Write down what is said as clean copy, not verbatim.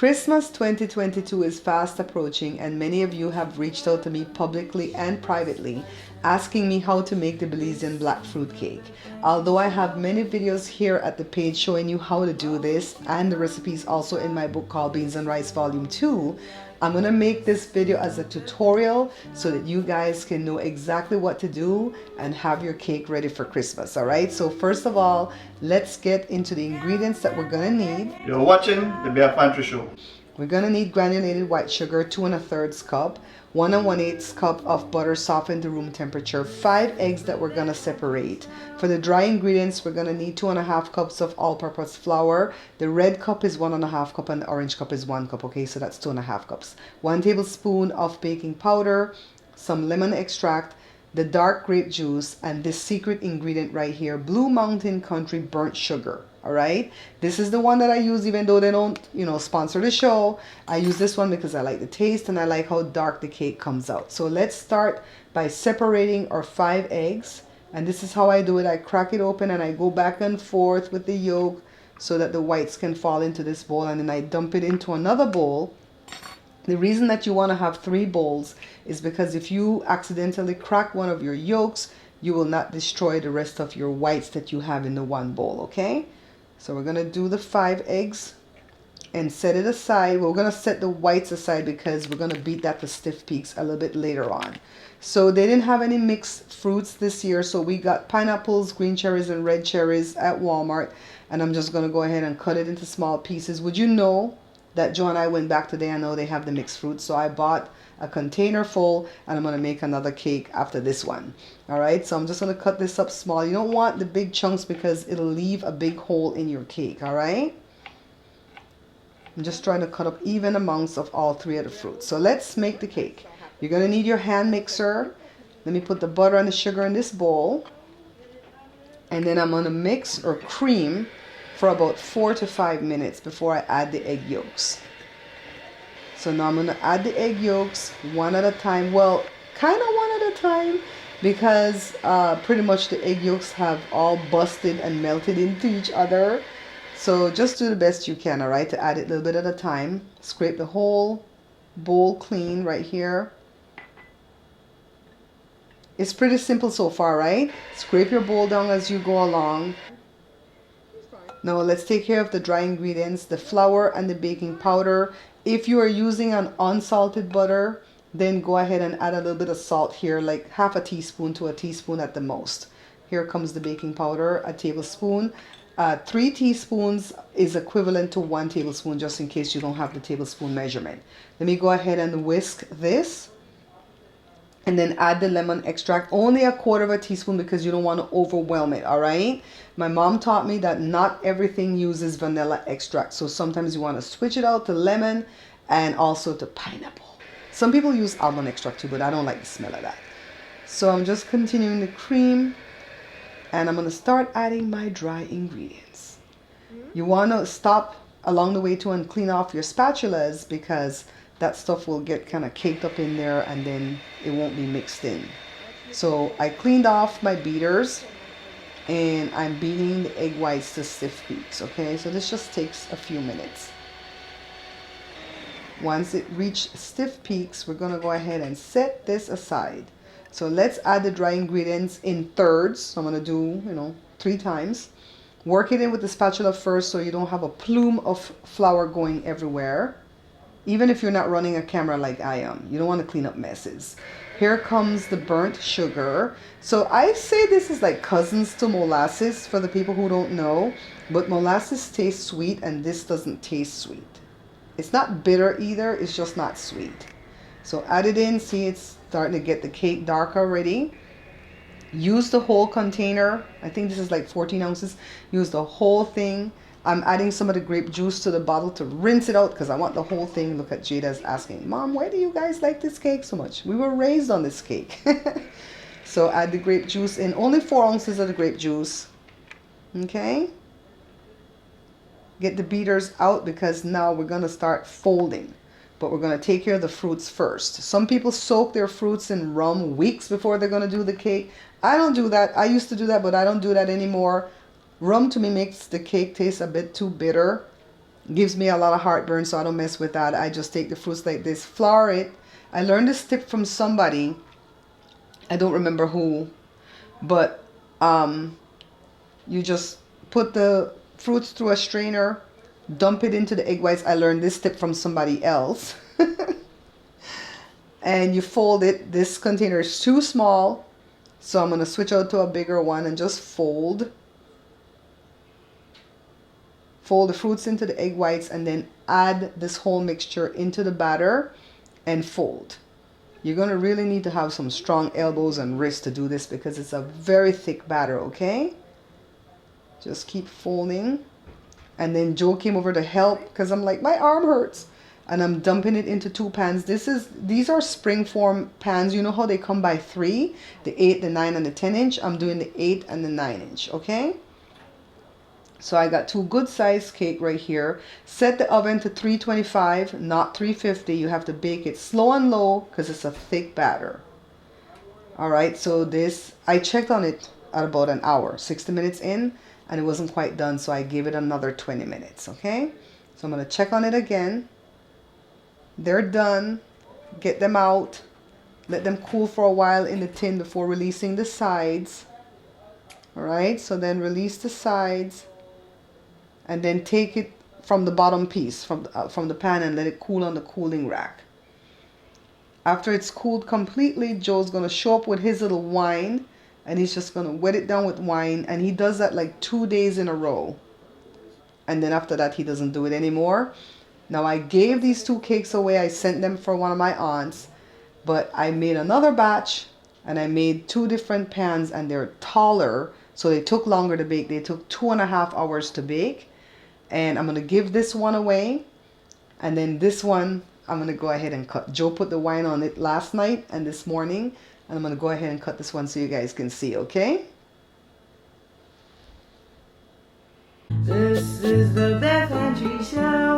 Christmas 2022 is fast approaching, and many of you have reached out to me publicly and privately asking me how to make the Belizean black fruit cake. Although I have many videos here at the page showing you how to do this, and the recipes also in my book called Beans and Rice Volume 2, I'm going to make this video as a tutorial so that you guys can know exactly what to do and have your cake ready for Christmas. Alright, so first of all, let's get into the ingredients that we're going to need. You're watching the Bear Pantry Show. We're going to need granulated white sugar, 2 1/3 cup, 1 1/8 cup of butter softened to room temperature, 5 eggs that we're going to separate. For the dry ingredients, we're going to need 2 1/2 cups of all-purpose flour. The red cup is 1 1/2 cup and the orange cup is 1 cup. Okay, so that's 2 1/2 cups. 1 tablespoon of baking powder, some lemon extract, the dark grape juice, and this secret ingredient right here, Blue Mountain Country burnt sugar. All right, this is the one that I use even though they don't, sponsor the show. I use this one because I like the taste and I like how dark the cake comes out. So let's start by separating our 5 eggs. And this is how I do it. I crack it open and I go back and forth with the yolk so that the whites can fall into this bowl, and then I dump it into another bowl. The reason that you want to have 3 bowls is because if you accidentally crack one of your yolks, you will not destroy the rest of your whites that you have in the one bowl, okay? So we're going to do the 5 eggs and set it aside. We're going to set the whites aside because we're going to beat that to stiff peaks a little bit later on. So they didn't have any mixed fruits this year, so we got pineapples, green cherries, and red cherries at Walmart. And I'm just going to go ahead and cut it into small pieces. Would you know that Joe and I went back today? I know they have the mixed fruits, so I bought a container full and I'm going to make another cake after this one. All right, so I'm just going to cut this up small. You don't want the big chunks because it'll leave a big hole in your cake. All right, I'm just trying to cut up even amounts of all 3 of the fruits. So let's make the cake. You're going to need your hand mixer. Let me put the butter and the sugar in this bowl, and then I'm going to mix or cream for about 4 to 5 minutes before I add the egg yolks. So now I'm going to add the egg yolks one at a time. Well, kind of one at a time because pretty much the egg yolks have all busted and melted into each other. So just do the best you can, all right, to add it a little bit at a time. Scrape the whole bowl clean right here. It's pretty simple so far, right? Scrape your bowl down as you go along. Now let's take care of the dry ingredients, the flour and the baking powder. If you are using an unsalted butter, then go ahead and add a little bit of salt here, like half a teaspoon to a teaspoon at the most. Here comes the baking powder, a tablespoon. 3 teaspoons is equivalent to 1 tablespoon, just in case you don't have the tablespoon measurement. Let me go ahead and whisk this. And then add the lemon extract, only a 1/4 teaspoon because you don't want to overwhelm it, all right? My mom taught me that not everything uses vanilla extract. So sometimes you want to switch it out to lemon and also to pineapple. Some people use almond extract too, but I don't like the smell of that. So I'm just continuing the cream, and I'm going to start adding my dry ingredients. You want to stop along the way too and clean off your spatulas because that stuff will get kind of caked up in there and then it won't be mixed in. So I cleaned off my beaters and I'm beating the egg whites to stiff peaks, okay? So this just takes a few minutes. Once it reaches stiff peaks, we're gonna go ahead and set this aside. So let's add the dry ingredients in thirds. So I'm gonna do, 3 times. Work it in with the spatula first so you don't have a plume of flour going everywhere. Even if you're not running a camera like I am, you don't want to clean up messes. Here comes the burnt sugar. So I say this is like cousins to molasses for the people who don't know, but molasses tastes sweet and this doesn't taste sweet. It's not bitter either, it's just not sweet. So add it in, see it's starting to get the cake dark already. Use the whole container. I think this is like 14 ounces. Use the whole thing. I'm adding some of the grape juice to the bottle to rinse it out because I want the whole thing. Look at Jada's asking, Mom, why do you guys like this cake so much? We were raised on this cake. So add the grape juice in. Only 4 ounces of the grape juice. Okay. Get the beaters out because now we're going to start folding. But we're going to take care of the fruits first. Some people soak their fruits in rum weeks before they're going to do the cake. I don't do that. I used to do that, but I don't do that anymore. Rum to me makes the cake taste a bit too bitter. Gives me a lot of heartburn, so I don't mess with that. I just take the fruits like this, flour it. I learned this tip from somebody. I don't remember who, but you just put the fruits through a strainer, dump it into the egg whites. I learned this tip from somebody else. And you fold it. This container is too small, so I'm going to switch out to a bigger one and just fold the fruits into the egg whites, and then add this whole mixture into the batter and fold. You're going to really need to have some strong elbows and wrists to do this because it's a very thick batter, okay? Just keep folding. And then Joe came over to help because I'm like, my arm hurts. And I'm dumping it into 2 pans. These are springform pans. You know how they come by 3? The 8, the 9, and the 10 inch. I'm doing the 8 and the 9 inch, okay? So I got 2 good sized cake right here. Set the oven to 325, not 350. You have to bake it slow and low because it's a thick batter. All right, so this, I checked on it at about an hour, 60 minutes in, and it wasn't quite done, so I gave it another 20 minutes, okay? So I'm gonna check on it again. They're done. Get them out. Let them cool for a while in the tin before releasing the sides. All right, so then release the sides. And then take it from the bottom piece, from the pan, and let it cool on the cooling rack. After it's cooled completely, Joe's going to show up with his little wine, and he's just going to wet it down with wine, and he does that like 2 days in a row. And then after that, he doesn't do it anymore. Now, I gave these 2 cakes away. I sent them for one of my aunts, but I made another batch, and I made 2 different pans, and they're taller, so they took longer to bake. They took 2.5 hours to bake. And I'm going to give this one away. And then this one, I'm going to go ahead and cut. Joe put the wine on it last night and this morning. And I'm going to go ahead and cut this one so you guys can see, okay? This is the Beth Andrews Show.